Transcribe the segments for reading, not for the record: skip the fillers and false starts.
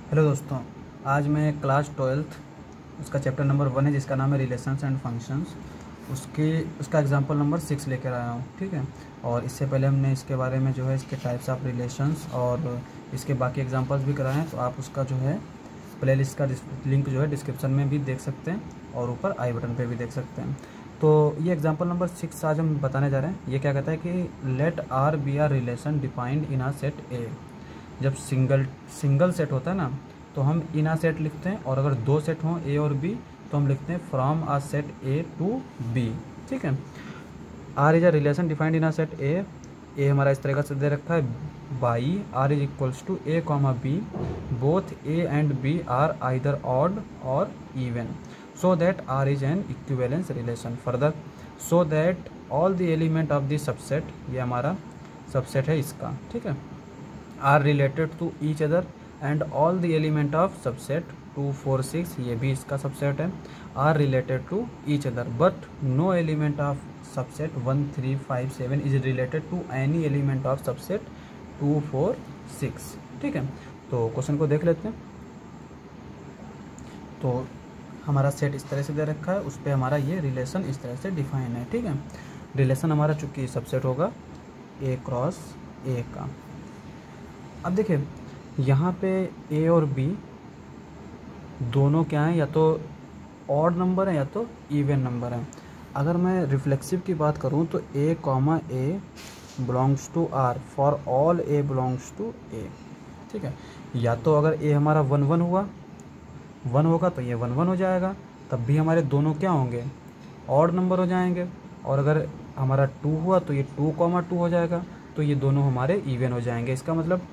Hello दोस्तों, आज मैं क्लास 12th उसका चैप्टर नंबर 1 है जिसका नाम है रिलेशंस एंड फंक्शंस। उसका एग्जांपल नंबर 6 लेकर आया हूँ। ठीक है। और इससे पहले हमने इसके बारे में जो है इसके टाइप्स ऑफ रिलेशंस और इसके बाकी एग्जांपल्स भी कराए हैं, तो आप उसका जो है प्लेलिस्ट का लिंक जो है डिस्क्रिप्शन में भी देख सकते हैं और ऊपर आई बटन पे भी देख सकते हैं। तो ये एग्जांपल नंबर 6 आज हम बताने जा रहे हैं। ये क्या कहता है कि let R be R relation defined in a set A. जब सिंगल सेट होता है ना, तो हम इन आ सेट लिखते हैं, और अगर दो सेट हों ए और बी तो हम लिखते हैं from a set A to B. ठीक है। R is a relation defined in a set A हमारा इस तरह से दे रखा है by R is equals to A comma B, both A and B are either odd और even, so that R is an equivalence relation. Further, so that all the element of the subset, ये हमारा subset है इसका। ठीक है। Are related to each other and all the element of subset 2, 4, 6, ये भी इसका सबसेट है, are related to each other, but no element of subset 1, 3, 5, 7 is related to any element of subset 2, 4, 6। ठीक है। तो क्वेश्चन को देख लेते हैं। तो हमारा सेट इस तरह से दे रखा है, उस पर हमारा ये रिलेशन इस तरह से डिफाइन है। ठीक है। रिलेशन हमारा चूंकि सबसेट होगा ए क्रॉस ए का। अब देखिए यहाँ पे ए और बी दोनों क्या हैं, या तो ऑड नंबर है या तो इवन नंबर है। अगर मैं रिफ्लेक्सिव की बात करूँ तो A comma A belongs to R for all A belongs to A. ठीक है। या तो अगर ए हमारा 1, 1 हुआ, 1 होगा तो ये 1, 1 हो जाएगा, तब भी हमारे दोनों क्या होंगे, ऑड नंबर हो जाएंगे। और अगर हमारा 2 हुआ तो ये 2, 2 हो जाएगा, तो ये दोनों हमारे इवन हो जाएंगे। इसका मतलब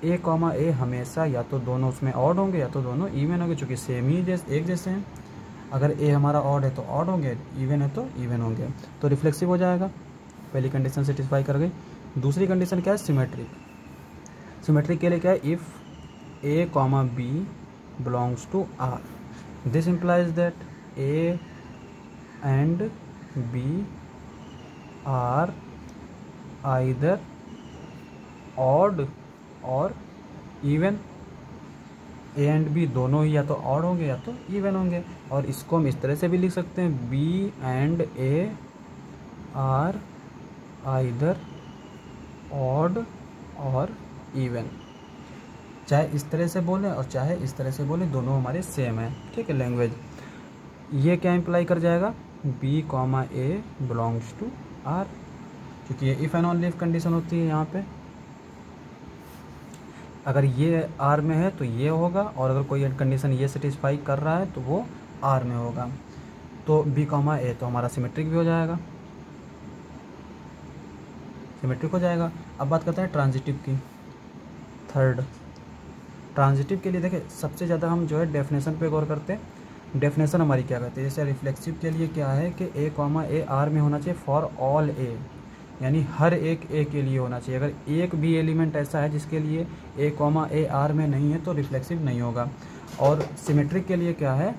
ए कॉमा ए हमेशा या तो दोनों उसमें ऑड होंगे या तो दोनों इवन होंगे, चूँकि सेम ही एक जैसे हैं। अगर ए हमारा ऑड है तो ऑड होंगे, इवन है तो इवन होंगे, तो रिफ्लेक्सिव हो जाएगा। पहली कंडीशन सेटिस्फाई कर गई। दूसरी कंडीशन क्या है, सिमेट्रिक। सिमेट्रिक के लिए क्या है, if A comma B belongs to R, this implies that A and B are either odd और इवन। ए एंड बी दोनों ही या तो ऑड होंगे या तो इवन होंगे। और इसको हम इस तरह से भी लिख सकते हैं, B and A are either odd और इवन। चाहे इस तरह से बोले और चाहे इस तरह से बोले, दोनों हमारे सेम है। ठीक है। लैंग्वेज ये क्या इम्प्लाई कर जाएगा, B comma A belongs to R, क्योंकि ये if and only if condition होती है यहाँ पे। अगर ये आर में है तो ये होगा, और अगर कोई कंडीशन ये सेटिस्फाई कर रहा है तो वो आर में होगा। तो बी कॉमा ए तो हमारा सिमेट्रिक भी हो जाएगा, सिमेट्रिक हो जाएगा। अब बात करते हैं ट्रांजिटिव की। थर्ड, ट्रांजिटिव के लिए देखिए सबसे ज़्यादा हम जो है डेफिनेशन पे गौर करते हैं। डेफिनेशन हमारी क्या कहती है, जैसे रिफ्लेक्सिव के लिए क्या है कि ए कॉमा ए आर में होना चाहिए फॉर ऑल ए, यानी हर एक ए के लिए होना चाहिए। अगर एक भी एलिमेंट ऐसा है जिसके लिए ए कॉमा ए आर में नहीं है तो रिफ्लेक्सिव नहीं होगा। और सिमेट्रिक के लिए क्या है,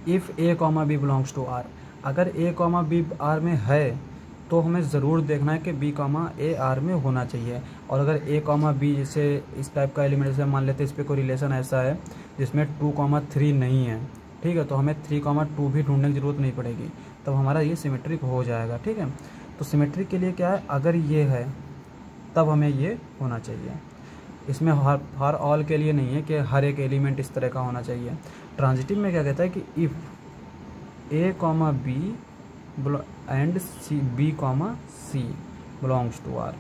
if A comma B belongs to R, अगर ए कॉमा बी आर में है तो हमें ज़रूर देखना है कि बी कॉमा ए आर में होना चाहिए। और अगर ए कॉमा बी जैसे इस टाइप का एलिमेंट, जैसे मान लेते हैं इस पर कोई रिलेशन ऐसा है जिसमें 2, 3 नहीं है, ठीक है, तो हमें 3, 2 भी ढूंढने की ज़रूरत नहीं पड़ेगी, तब हमारा ये सिमेट्रिक हो जाएगा। ठीक है। तो सिमेट्रिक के लिए क्या है, अगर ये है तब हमें ये होना चाहिए। इसमें हर ऑल के लिए नहीं है कि हर एक एलिमेंट इस तरह का होना चाहिए। ट्रांजिटिव में क्या कहता है कि if A comma B and C B comma C belongs to R,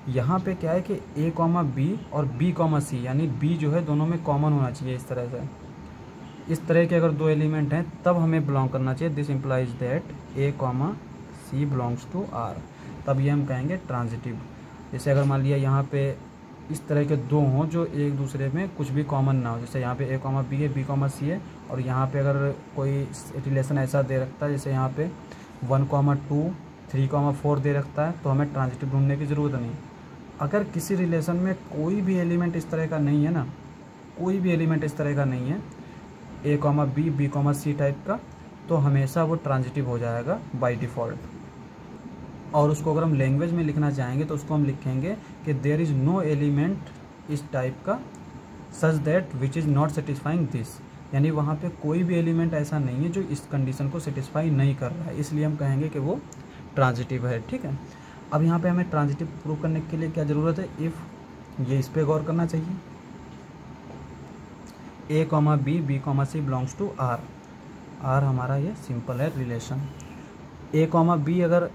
यहाँ पे क्या है कि ए कॉमा बी और बी कॉमा सी, यानी बी जो है दोनों में कॉमन होना चाहिए। इस तरह से, इस तरह के अगर दो एलिमेंट हैं तब हमें बिलोंग करना चाहिए। This implies that A comma C belongs to R, तब ये हम कहेंगे ट्रांजिटिव। जैसे अगर मान लिया यहाँ पे इस तरह के दो हों जो एक दूसरे में कुछ भी कॉमन ना हो, जैसे यहाँ पे ए कॉमा बी है, बी कॉमा सी है, और यहाँ पे अगर कोई रिलेशन ऐसा दे रखता है जैसे यहाँ पे 1, 2, 3, 4 दे रखता है, तो हमें ट्रांजिटिव ढूंढने की ज़रूरत नहीं। अगर किसी रिलेशन में कोई भी एलिमेंट इस तरह का नहीं है ना, कोई भी एलिमेंट इस तरह का नहीं है, A comma B, B comma C type का, तो हमेशा वो ट्रांजिटिव हो जाएगा बाय डिफ़ॉल्ट। और उसको अगर हम लैंग्वेज में लिखना चाहेंगे तो उसको हम लिखेंगे कि देयर इज़ नो एलिमेंट इस टाइप का such that which is not satisfying this, यानी वहाँ पे कोई भी एलिमेंट ऐसा नहीं है जो इस कंडीशन को सेटिस्फाई नहीं कर रहा है, इसलिए हम कहेंगे कि वो ट्रांजिटिव है। ठीक है, अब यहाँ पे हमें ट्रांजिटिव प्रूव करने के लिए क्या ज़रूरत है, इफ़ ये इस पर गौर करना चाहिए, A comma B, B comma C belongs to R, R हमारा ये सिंपल है रिलेशन, ए कॉमा बी अगर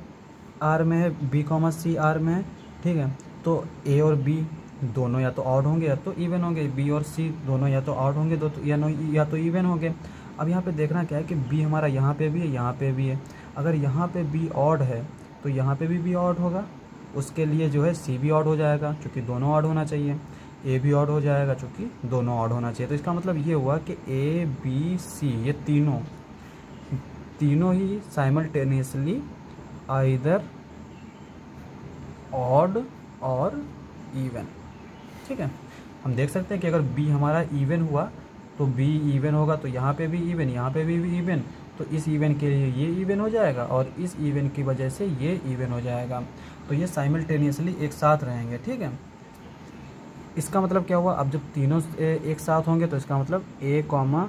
आर में है, बी कॉमा सी आर में है, ठीक है, तो ए और बी दोनों या तो ऑड होंगे या तो इवन होंगे, बी और सी दोनों या तो ऑड होंगे दो या तो इवन होंगे। अब यहाँ पे देखना क्या है कि बी हमारा यहाँ पे भी है, यहाँ पे भी है, अगर यहाँ पे बी ऑड है तो यहाँ पे भी ऑड होगा, उसके लिए जो है सी भी ऑड हो जाएगा चूँकि दोनों ऑड होना चाहिए, ए भी ऑड हो जाएगा चूँकि दोनों ऑड होना चाहिए। तो इसका मतलब ये हुआ कि ए बी सी ये तीनों ही साइमल्टेनियसली आइदर ऑड और इवन। ठीक है, हम देख सकते हैं कि अगर बी हमारा इवन हुआ तो बी इवन होगा, तो यहाँ पे भी इवन, यहाँ पे भी इवन, तो इस इवन के लिए ये इवन हो जाएगा और इस इवन की वजह से ये इवन हो जाएगा, तो ये साइमल्टेनियसली एक साथ रहेंगे। ठीक है, इसका मतलब क्या हुआ, अब जब तीनों एक साथ होंगे तो इसका मतलब ए कॉमा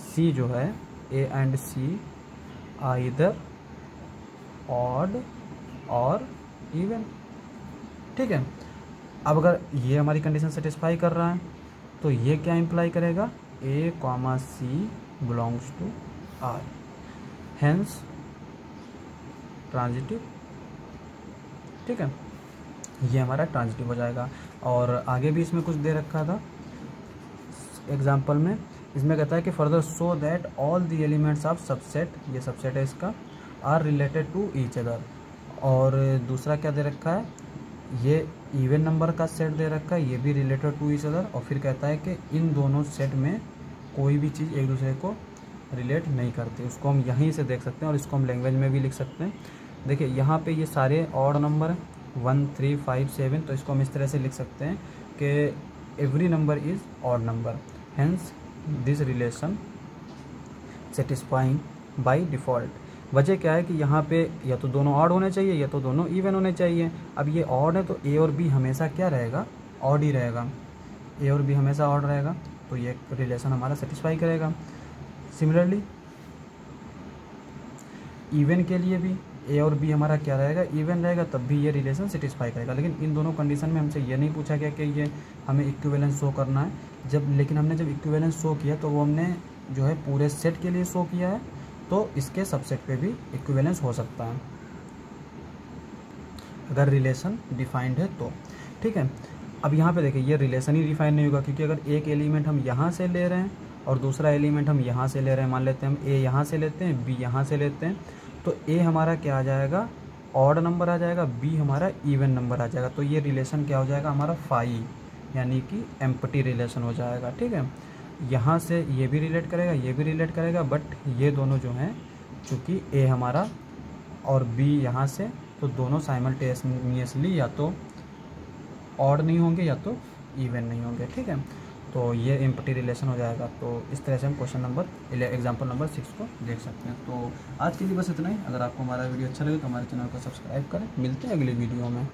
सी जो है, A and C either odd और इवन। ठीक है, अब अगर ये हमारी कंडीशन सेटिस्फाई कर रहा है तो ये क्या इम्प्लाई करेगा, A comma C belongs to R, hence transitive. ठीक है, ये हमारा ट्रांजिटिव हो जाएगा। और आगे भी इसमें कुछ दे रखा था एग्जाम्पल में, इसमें कहता है कि further so that all the elements of subset, ये सबसेट है इसका, are related to each other. और दूसरा क्या दे रखा है, ये इवन नंबर का सेट दे रखा है, ये भी रिलेटेड टू ईच अदर। और फिर कहता है कि इन दोनों सेट में कोई भी चीज़ एक दूसरे को रिलेट नहीं करती, उसको हम यहीं से देख सकते हैं और इसको हम लैंग्वेज में भी लिख सकते हैं। देखिए यहाँ पे ये सारे ऑड नंबर 1 3 5 7, तो इसको हम इस तरह से लिख सकते हैं कि every number is odd number, hence this relation satisfying by default. वजह क्या है कि यहाँ पे या तो दोनों ऑड होने चाहिए या तो दोनों इवन होने चाहिए। अब ये ऑड है तो ए और बी हमेशा क्या रहेगा, ऑड ही रहेगा, ए और बी हमेशा ऑड रहेगा, तो ये रिलेशन हमारा सेटिस्फाई करेगा। सिमिलरली इवन के लिए भी ए और बी हमारा क्या रहेगा, इवन रहेगा, तब भी ये रिलेशन सेटिस्फाई करेगा। लेकिन इन दोनों कंडीशन में हमसे ये नहीं पूछा गया कि ये हमें इक्विवेलेंस शो करना है, लेकिन हमने जब इक्विवेलेंस शो किया तो वो हमने जो है पूरे सेट के लिए शो किया है, तो इसके सबसेट पे भी इक्विवेलेंस हो सकता है अगर रिलेशन डिफाइंड है तो। ठीक है, अब यहाँ पे देखिए ये रिलेशन ही डिफाइन नहीं होगा, क्योंकि अगर एक एलिमेंट हम यहाँ से ले रहे हैं और दूसरा एलिमेंट हम यहाँ से ले रहे हैं, मान लेते हैं हम ए यहाँ से लेते हैं, बी यहाँ से लेते हैं, तो ए हमारा क्या आ जाएगा, ऑड नंबर आ जाएगा, बी हमारा इवन नंबर आ जाएगा, तो ये रिलेशन क्या हो जाएगा हमारा फाई, यानी कि एम्प्टी रिलेशन हो जाएगा। ठीक है, यहाँ से ये भी रिलेट करेगा, ये भी रिलेट करेगा, बट ये दोनों जो हैं चूँकि ए हमारा और बी यहाँ से, तो दोनों साइमल्टेनियसली या तो ऑड नहीं होंगे या तो इवन नहीं होंगे। ठीक है, तो ये एम्प्टी रिलेशन हो जाएगा। तो इस तरह से हम क्वेश्चन नंबर एग्जाम्पल नंबर 6 को देख सकते हैं। तो आज के लिए बस इतना ही। अगर आपको हमारा वीडियो अच्छा लगे तो हमारे चैनल को सब्सक्राइब करें। मिलते हैं अगली वीडियो में।